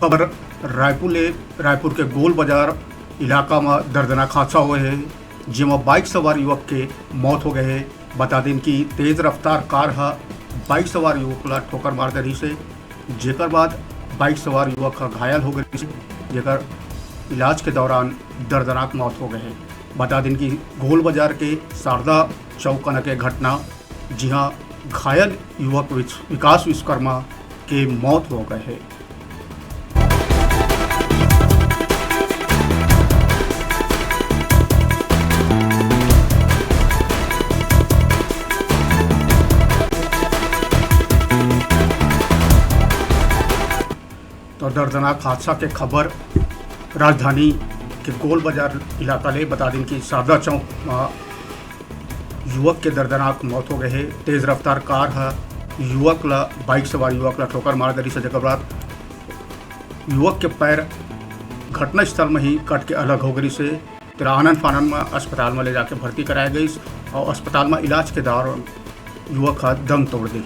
खबर रायपुर के गोल बाजार इलाका में दर्दनाक हादसा हुए है, जिसमें बाइक सवार युवक के मौत हो गए है। बता दें कि तेज रफ्तार कार बाइक सवार युवक ला ठोकर मार दे से, जेकर बाद बाइक सवार युवक घायल हो गए, जेकर इलाज के दौरान दर्दनाक मौत हो गए है। बता दें कि गोल बाजार के शारदा चौक के घटना, जहां घायल युवक विकास विश्वकर्मा के मौत हो गए है। तो दर्दनाक हादसा के खबर राजधानी के गोल बाजार इलाका ले बता दें कि शारदा चौक में युवक के दर्दनाक मौत हो गए है। तेज रफ्तार कार बाइक सवार युवक ला ठोकर मार दरी से, जगह बाद युवक के पैर घटनास्थल में ही कट के अलग हो गई से आनन फानन में अस्पताल में ले जाके भर्ती कराया गई और अस्पताल में इलाज के दौरान युवक दम तोड़ दी।